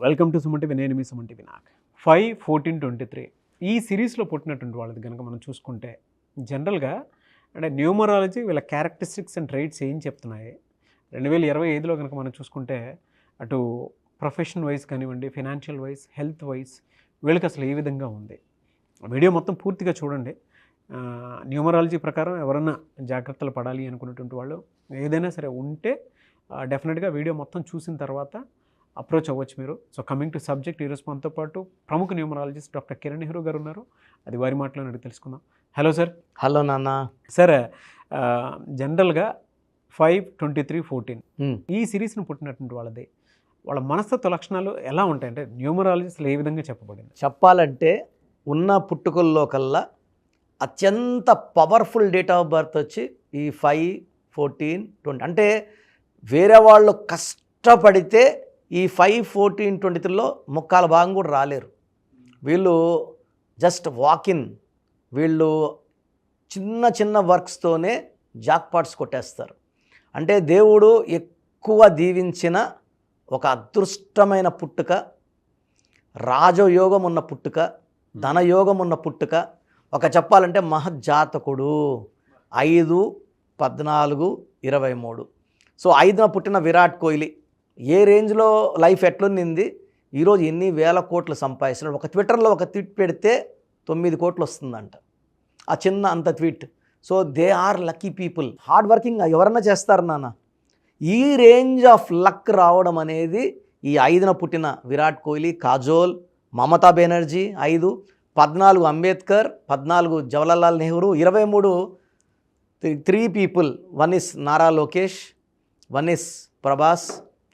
Welcome to Suman TV. నేను మీ Suman TV. నాకు 5-14-23 ఈ సిరీస్లో పుట్టినటువంటి వాళ్ళది కనుక మనం చూసుకుంటే జనరల్గా అంటే న్యూమరాలజీ వీళ్ళ క్యారెక్టరిస్టిక్స్ అండ్ ట్రైట్స్ ఏం చెప్తున్నాయి 2025లో కనుక మనం చూసుకుంటే అటు ప్రొఫెషన్ వైజ్ కానివ్వండి, ఫైనాన్షియల్ వైజ్, హెల్త్ వైజ్ వీళ్ళకి అసలు ఏ విధంగా ఉంది. వీడియో మొత్తం పూర్తిగా చూడండి. న్యూమరాలజీ ప్రకారం ఎవరన్నా జాగ్రత్తలు పడాలి అనుకున్నటువంటి వాళ్ళు ఏదైనా సరే ఉంటే డెఫినెట్గా వీడియో మొత్తం చూసిన తర్వాత అప్రోచ్ అవ్వచ్చు మీరు. సో కమింగ్ టు సబ్జెక్ట్, ఈరోజు మనతో పాటు ప్రముఖ న్యూమరాలజిస్ట్ డాక్టర్ కిరణ్ నెహ్రూ గారు ఉన్నారు. అది వారి మాటలో అడిగి తెలుసుకుందాం. Hello sir. హలో నాన్న. సార్, జనరల్గా 5-23-14 ఈ సిరీస్ను పుట్టినటువంటి వాళ్ళది వాళ్ళ మనస్తత్వ లక్షణాలు ఎలా ఉంటాయి అంటే న్యూమరాలజిస్టులు ఏ విధంగా చెప్పబడింది? చెప్పాలంటే ఉన్న పుట్టుకల్లో కల్లా అత్యంత పవర్ఫుల్ డేట్ ఆఫ్ బర్త్ వచ్చి ఈ 5-14-20. అంటే వేరే వాళ్ళు కష్టపడితే ఈ 5-14-23లో ముక్కాల భాగం కూడా రాలేరు. వీళ్ళు జస్ట్ వాకిన్. వీళ్ళు చిన్న చిన్న వర్క్స్తోనే జాక్పాట్స్ కొట్టేస్తారు. అంటే దేవుడు ఎక్కువ దీవించిన ఒక అదృష్టమైన పుట్టుక, రాజయోగం ఉన్న పుట్టుక, ధనయోగం ఉన్న పుట్టుక, ఒక చెప్పాలంటే మహజ్జాతకుడు. 5-14-23. సో 5న పుట్టిన విరాట్ కోహ్లీ ఏ రేంజ్లో లైఫ్ ఎట్లుంది, ఈరోజు ఎన్ని వేల కోట్లు సంపాదిస్తున్నాడు. ఒక ట్విట్టర్లో ఒక ట్వీట్ పెడితే 9 కోట్లు వస్తుందంట, ఆ చిన్న అంత tweet. So they are lucky people. Hard working ఎవరన్నా చేస్తారు నాన్న. ఈ రేంజ్ ఆఫ్ లక్ రావడం అనేది ఈ 5న పుట్టిన Virat Kohli, Kajol, Mamata Banerjee 5, 14 Ambedkar, 14 Jawaharlal Nehru, 23 3 people. 1 is Nara Lokesh, 1 is Prabhas,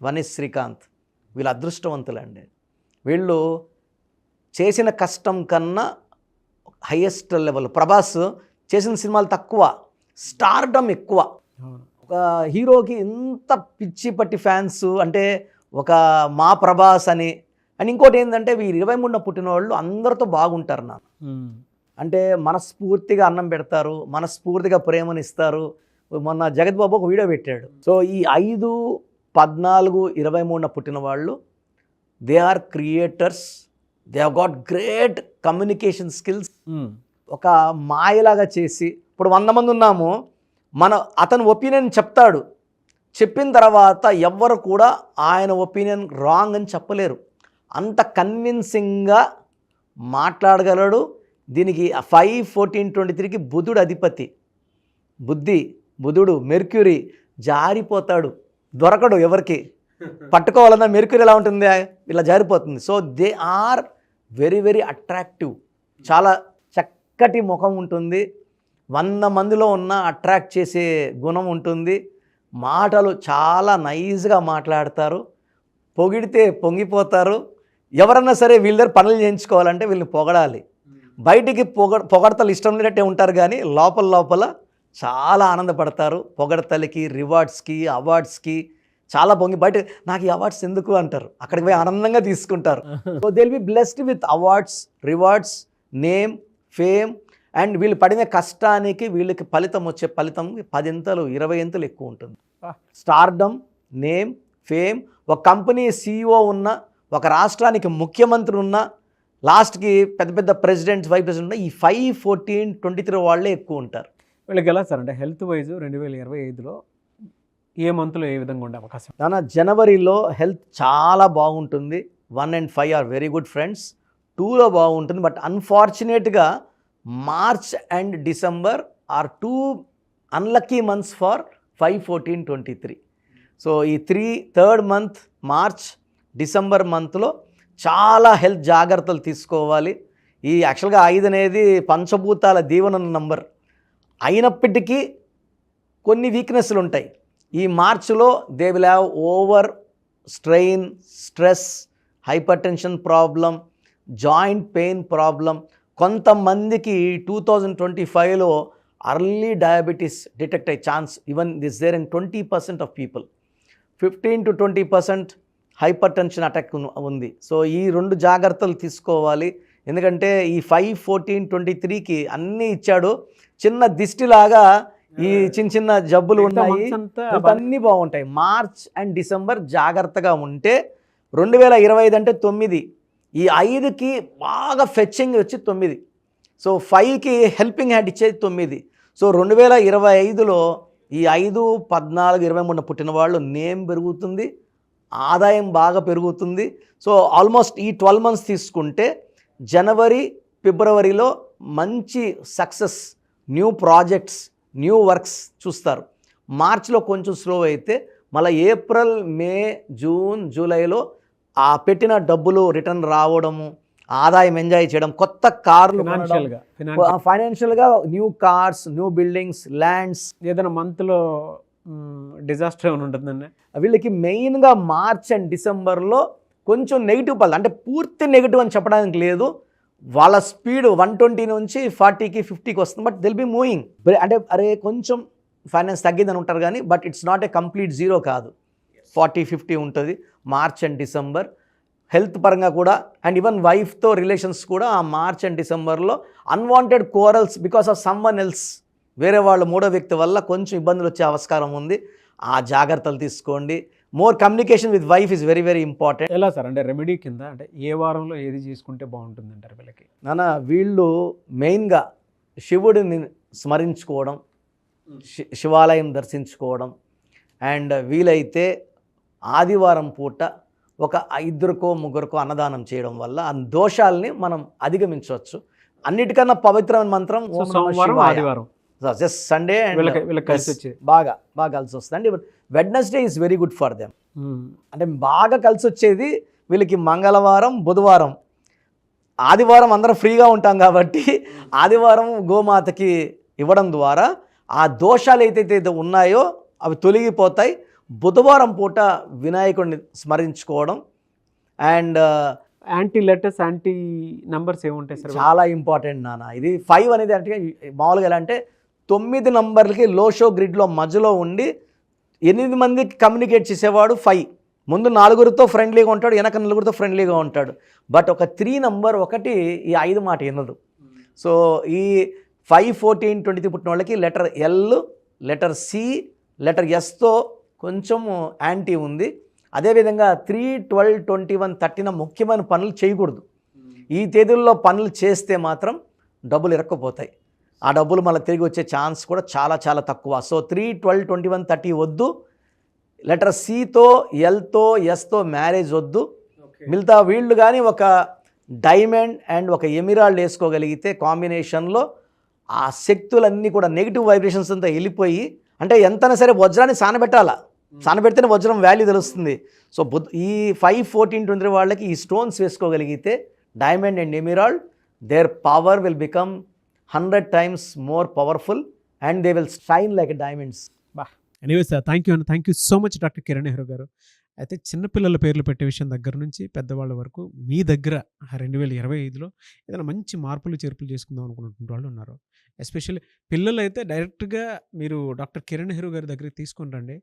1 is Srikanth. వీళ్ళు అదృష్టవంతులండి. వీళ్ళు చేసిన కష్టం కన్నా హైయెస్ట్ లెవెల్. ప్రభాస్ చేసిన సినిమాలు తక్కువ, స్టార్డమ్ ఎక్కువ. ఒక హీరోకి ఎంత పిచ్చి పట్టి ఫ్యాన్స్ అంటే ఒక మా ప్రభాస్ అని. అండ్ ఇంకోటి ఏంటంటే వీరు 23న పుట్టిన వాళ్ళు అందరితో బాగుంటారు నా. అంటే మనస్ఫూర్తిగా అన్నం పెడతారు, మనస్ఫూర్తిగా ప్రేమనిస్తారు. మొన్న జగత్ బాబు ఒక వీడియో పెట్టాడు. సో ఈ 5-14-23న పుట్టిన వాళ్ళు they are creators. They have got great communication skills. ఒక మాయలాగా చేసి ఇప్పుడు 100 మంది ఉన్నాము, అతని ఒపీనియన్ చెప్తాడు. చెప్పిన తర్వాత ఎవ్వరు కూడా ఆయన ఒపీనియన్ రాంగ్ అని చెప్పలేరు. అంత కన్విన్సింగ్గా మాట్లాడగలడు. దీనికి 5-14-23కి బుధుడు అధిపతి. బుధుడు మెర్క్యూరీ జారిపోతాడు, దొరకడు ఎవరికి. పట్టుకోవాలన్నా మెర్క్యూరీ ఎలా ఉంటుంది, ఇలా జారిపోతుంది. So they are very very attractive. చాలా చక్కటి ముఖం ఉంటుంది, 100 మందిలో ఉన్న అట్రాక్ట్ చేసే గుణం ఉంటుంది. మాటలు చాలా నైస్గా మాట్లాడతారు, పొగిడితే పొంగిపోతారు. ఎవరన్నా సరే వీళ్ళ దగ్గర పనులు చేయించుకోవాలంటే వీళ్ళని పొగడాలి. బయటికి పొగడతలు ఇష్టం లేనట్టే ఉంటారు, కానీ లోపల చాలా ఆనందపడతారు. పొగడతలకి, రివార్డ్స్కి, అవార్డ్స్కి చాలా బయట నాకు ఈ అవార్డ్స్ ఎందుకు అంటారు, అక్కడికి పోయి ఆనందంగా తీసుకుంటారు. So they will be blessed with awards, rewards, name, fame. And వీళ్ళు పడిన కష్టానికి వీళ్ళకి ఫలితం 10 ఇంతలు 20 ఇంతలు ఎక్కువ ఉంటుంది. Stardom, name, fame. ఒక కంపెనీ CEO ఉన్న, ఒక రాష్ట్రానికి ముఖ్యమంత్రి ఉన్న, లాస్ట్కి పెద్ద పెద్ద ప్రెసిడెంట్స్, వైస్ ప్రెసిడెంట్ ఉన్న ఈ 5-14-23 వాళ్ళే ఎక్కువ ఉంటారు. వీళ్ళకి ఎలా సార్ అంటే హెల్త్ వైజ్ 2025లో ఏ మంత్లో ఏ విధంగా ఉండే అవకాశం? జనవరిలో హెల్త్ చాలా బాగుంటుంది. 1 and 5 are very good friends. 2లో బాగుంటుంది. బట్ అన్ఫార్చునేట్గా March and December are 2 unlucky months for 5-14-23. So ఈ 3rd మంత్ మార్చ్ డిసెంబర్ మంత్లో చాలా హెల్త్ జాగ్రత్తలు తీసుకోవాలి. ఈ యాక్చువల్గా 5 అనేది పంచభూతాల దీవెన నంబర్ అయినప్పటికీ కొన్ని వీక్నెస్లు ఉంటాయి. ఈ మార్చ్లో they will have over strain, stress, hypertension problem, joint pain problem. కొంతమందికి 2025లో అర్లీ డయాబెటీస్ డిటెక్ట్ అయ్యే chance even this there in 20% of people. 15-20% hypertension attack ఉంది. సో ఈ 2 జాగ్రత్తలు తీసుకోవాలి. ఎందుకంటే ఈ 5-14-23కి అన్నీ ఇచ్చాడు. చిన్న దిష్టిలాగా ఈ చిన్న చిన్న జబ్బులు ఉన్నాయి, అన్నీ బాగుంటాయి. మార్చ్ అండ్ డిసెంబర్ జాగ్రత్తగా ఉంటే 2025 అంటే 9, ఈ 5కి బాగా ఫెచ్చింగ్ వచ్చి 9, సో 5కి హెల్పింగ్ హ్యాండ్ ఇచ్చేది 9. సో 2025లో ఈ 5, 14, 23 పుట్టిన వాళ్ళు నేమ్ పెరుగుతుంది, ఆదాయం బాగా పెరుగుతుంది. సో ఆల్మోస్ట్ ఈ 12 మంత్స్ తీసుకుంటే జనవరి, ఫిబ్రవరిలో మంచి success, new projects, new works చూస్తారు. మార్చిలో కొంచెం స్లో అయితే మళ్ళీ ఏప్రిల్, మే, జూన్, జూలైలో ఆ పెట్టిన డబ్బులు రిటర్న్ రావడము, ఆదాయం ఎంజాయ్ చేయడం, కొత్త కార్లు, ఫైనాన్షియల్గా new cars, new buildings, lands. ఏదైనా మంత్లో డిజాస్టర్ ఏమైనా ఉంటుందండి వీళ్ళకి మెయిన్గా మార్చ్ అండ్ డిసెంబర్లో కొంచెం నెగిటివ్ పల్, అంటే పూర్తి నెగిటివ్ అని చెప్పడానికి లేదు. వాళ్ళ స్పీడ్ 120 నుంచి 40కి 50కి వస్తుంది, బట్ దిల్ బి మూవింగ్. అంటే అరే కొంచెం ఫైనాన్స్ తగ్గిందని ఉంటారు కానీ but it's not a complete zero కాదు, 40-50 ఉంటుంది మార్చ్ అండ్ డిసెంబర్. హెల్త్ పరంగా కూడా అండ్ ఈవెన్ వైఫ్తో రిలేషన్స్ కూడా ఆ మార్చ్ అండ్ డిసెంబర్లో unwanted corals because of someone else, వేరే వాళ్ళు మూడో వ్యక్తి వల్ల కొంచెం ఇబ్బందులు వచ్చే ఆస్కారం ఉంది. ఆ జాగ్రత్తలు తీసుకోండి. More communication with wife is very very important. ఎలా సార్ అంటే రెమెడీ కింద అంటే ఏ వారంలో ఏది చేసుకుంటే బాగుంటుంది అంటారు వీళ్ళకి? నాన్న వీళ్ళు మెయిన్గా శివుడిని స్మరించుకోవడం, శివాలయం దర్శించుకోవడం, అండ్ వీలైతే ఆదివారం పూట ఒక 2కో 3కో అన్నదానం చేయడం వల్ల ఆ దోషాలని మనం అధిగమించవచ్చు. అన్నిటికన్నా పవిత్రమైన మంత్రం సోమవారం, ఆదివారం, జస్ట్ సండే బాగా కలిసి వస్తుంది. And Wednesday is very good for them. అంటే బాగా కలిసి వచ్చేది వీళ్ళకి మంగళవారం, బుధవారం. ఆదివారం అందరం ఫ్రీగా ఉంటాం కాబట్టి ఆదివారం గోమాతకి ఇవ్వడం ద్వారా ఆ దోషాలు ఏదైతే ఉన్నాయో అవి తొలగిపోతాయి. బుధవారం పూట వినాయకుడిని స్మరించుకోవడం and anti letters, anti numbers ఏముంటాయి సార్? చాలా ఇంపార్టెంట్ నాన్న. ఇది 5 అనేది అంటే మామూలుగా ఎలా అంటే 9 నంబర్లకి లోషో గ్రిడ్లో మధ్యలో ఉండి 8 మందికి కమ్యూనికేట్ చేసేవాడు 5. ముందు 4గురితో ఫ్రెండ్లీగా ఉంటాడు, వెనక 4గురితో ఫ్రెండ్లీగా ఉంటాడు. బట్ ఒక 3 నంబర్ ఒకటి ఈ 5 మాట వినదు. సో ఈ 5, 14, 23 పుట్టిన వాళ్ళకి letter L, letter C, letter ఎస్తో కొంచెం యాంటీ ఉంది. అదేవిధంగా 3, 12, 21, 13 ముఖ్యమైన పనులు చేయకూడదు. ఈ తేదీల్లో పనులు చేస్తే మాత్రం డబ్బులు ఇరక్కపోతాయి. ఆ డబ్బులు మళ్ళీ తిరిగి వచ్చే ఛాన్స్ కూడా చాలా చాలా తక్కువ. సో 3, 12, 21, 30 వద్దు. లెటర్ సితో, ఎల్తో, ఎస్తో మ్యారేజ్ వద్దు. మిగతా వీళ్ళు కానీ ఒక డైమండ్ అండ్ ఒక ఎమిరాల్డ్ వేసుకోగలిగితే కాంబినేషన్లో ఆ శక్తులన్నీ కూడా నెగిటివ్ వైబ్రేషన్స్ అంతా వెళ్ళిపోయి, అంటే ఎంతైనా సరే వజ్రాన్ని సానబెట్టాలా, సానబెడితేనే వజ్రం వాల్యూ తెలుస్తుంది. సో ఈ 5, 14, 23 వాళ్ళకి ఈ స్టోన్స్ వేసుకోగలిగితే diamond and emerald, their power will become 100 times more powerful and they will shine like diamonds. Anyway sir, thank you so much doctor Kiran Nehru గారు. అయితే చిన్నపిల్లల పేర్లు పెట్టే విషయం దగ్గర నుంచి పెద్దవాళ్ళ వరకు మీ దగ్గర 2025లో ఏదైనా మంచి మార్పులు చేర్పులు చేసుకుందాం అనుకున్నటువంటి వాళ్ళు ఉన్నారు. ఎస్పెషల్లీ పిల్లలు అయితే డైరెక్ట్గా మీరు డాక్టర్ కిరణ్ నెహ్రూ గారి దగ్గరికి తీసుకొని రండి.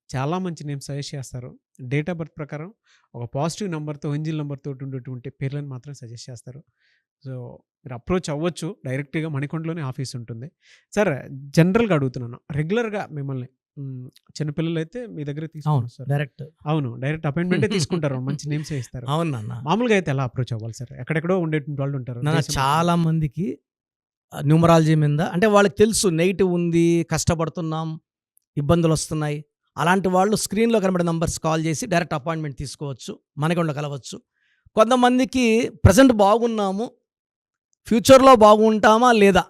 చాలా మంచి నేమ్ సజెస్ట్ చేస్తారు. డేట్ ఆఫ్ బర్త్ ప్రకారం ఒక పాజిటివ్ నెంబర్తో, ఎంజిల్ నెంబర్తో ఉండేటువంటి పేర్లను మాత్రం సజెస్ట్ చేస్తారు. సో మీరు అప్రోచ్ అవ్వచ్చు. డైరెక్ట్గా మణికొండలోనే ఆఫీస్ ఉంటుంది. సార్ జనరల్గా అడుగుతున్నాను, రెగ్యులర్గా మిమ్మల్ని చిన్నపిల్లలు అయితే మీ దగ్గర తీసుకుంటారు సార్? డైరెక్ట్ అపాయింట్మెంటే తీసుకుంటారు, మంచి నేమ్స్ ఇస్తారు. అవునన్నా. మామూలుగా అయితే ఎలా అప్రోచ్ అవ్వాలి సార్? ఎక్కడెక్కడో ఉండేటువంటి వాళ్ళు ఉంటారు. చాలా మందికి న్యూమరాలజీ మీద అంటే వాళ్ళకి తెలుసు నెగిటివ్ ఉంది, కష్టపడుతున్నాం, ఇబ్బందులు వస్తున్నాయి. అలాంటి వాళ్ళు స్క్రీన్లో కనబడే నంబర్స్ కాల్ చేసి డైరెక్ట్ అపాయింట్మెంట్ తీసుకోవచ్చు, మనకొండ కలవచ్చు. కొంతమందికి ప్రజెంట్ బాగున్నాము, ఫ్యూచర్లో బాగుంటామా లేదా,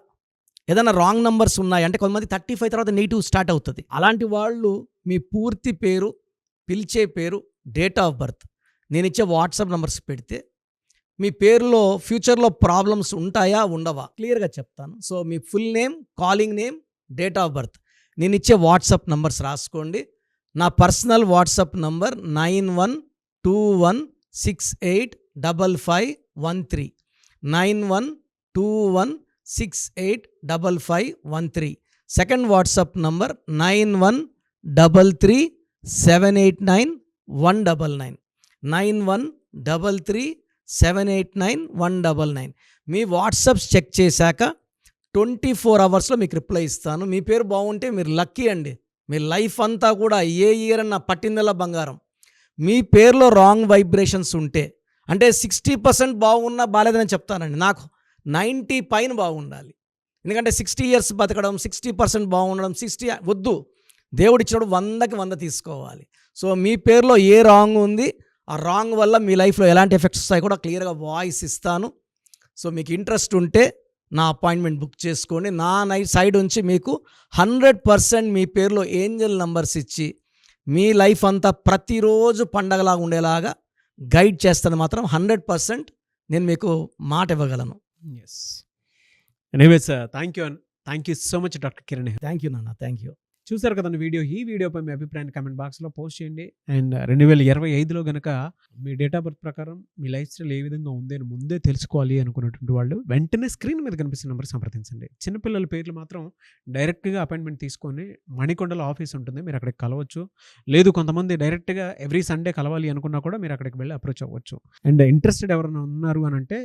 ఏదైనా రాంగ్ నంబర్స్ ఉన్నాయి అంటే కొంతమంది 35 తర్వాత నెగిటివ్ స్టార్ట్ అవుతుంది. అలాంటి వాళ్ళు మీ పూర్తి పేరు, పిలిచే పేరు, డేట్ ఆఫ్ బర్త్, నేను ఇచ్చే వాట్సాప్ నంబర్స్ పెడితే మీ పేరులో ఫ్యూచర్లో ప్రాబ్లమ్స్ ఉంటాయా ఉండవా క్లియర్గా చెప్తాను. So me full name, calling name, date of birth, నేను ఇచ్చే వాట్సాప్ నంబర్స్ రాసుకోండి. నా personal WhatsApp number 9121685513, 9121685513. Second WhatsApp number 9133789199, 9133789199. మీ వాట్సాప్స్ చెక్ చేశాక 24 అవర్స్లో మీకు రిప్లై ఇస్తాను. మీ పేరు బాగుంటే మీరు లక్కీ అండి. మీ లైఫ్ అంతా కూడా ఏ ఇయర్ అన్నా పట్టిందల్లా బంగారం. మీ పేరులో రాంగ్ వైబ్రేషన్స్ ఉంటే, అంటే 60% బాగున్నా బాలేదని చెప్తానండి. నాకు 90 పైన బాగుండాలి. ఎందుకంటే 60 ఇయర్స్ బతకడం, 60% బాగుండడం, 60 వద్దు. దేవుడు ఇచ్చినప్పుడు 100కి 100 తీసుకోవాలి. సో మీ పేరులో ఏ రాంగ్ ఉంది, ఆ రాంగ్ వల్ల మీ లైఫ్లో ఎలాంటి ఎఫెక్ట్స్ వస్తాయి కూడా క్లియర్గా వాయిస్ ఇస్తాను. సో మీకు ఇంట్రెస్ట్ ఉంటే నా అపాయింట్మెంట్ బుక్ చేసుకోండి. నా సైడ్ నుంచి మీకు 100% మీ పేరులో ఏంజల్ నంబర్స్ ఇచ్చి మీ లైఫ్ అంతా ప్రతిరోజు పండగలాగా ఉండేలాగా గైడ్ చేస్తాను. మాత్రం 100% నేను మీకు మాట ఇవ్వగలను. Yes. Anyways thank you so much doctor Kiran. Thank you నాన్న, థ్యాంక్ యూ. చూసారు కదండి వీడియో. ఈ వీడియోపై మీ అభిప్రాయాన్ని కామెంట్ బాక్స్లో పోస్ట్ చేయండి. అండ్ 2025లో కనుక మీ డేట్ ఆఫ్ బర్త్ ప్రకారం మీ లైఫ్ స్టైల్ ఏ విధంగా ఉంది అని ముందే తెలుసుకోవాలి అనుకున్నటువంటి వాళ్ళు వెంటనే స్క్రీన్ మీద కనిపిస్తున్న నెంబర్ సంప్రదించండి. చిన్నపిల్లల పేర్లు మాత్రం డైరెక్ట్గా అపాయింట్మెంట్ తీసుకొని మణికొండలో ఆఫీస్ ఉంటుంది, మీరు అక్కడికి కలవచ్చు. లేదు కొంతమంది డైరెక్ట్గా ఎవ్రీ సండే కలవాలి అనుకున్నా కూడా మీరు అక్కడికి వెళ్ళి అప్రోచ్ అవ్వచ్చు. అండ్ ఇంట్రెస్టెడ్ ఎవరైనా ఉన్నారు అని అంటే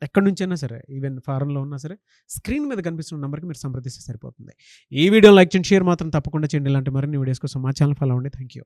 ఎక్కడి నుంచైనా సరే, ఈవెన్ ఫారెన్లో ఉన్నా సరే, స్క్రీన్ మీద కనిపిస్తున్న నెంబర్కి మీరు సంప్రదిస్తే సరిపోతుంది. ఈ వీడియో లైక్ చేయండి, షేర్ మాత్రం తప్పకుండా చేయండి. ఇలాంటి మరిన్ని వీడియోస్ కోసం మా ఛానల్ ఫాలో అవ్వండి. Thank you.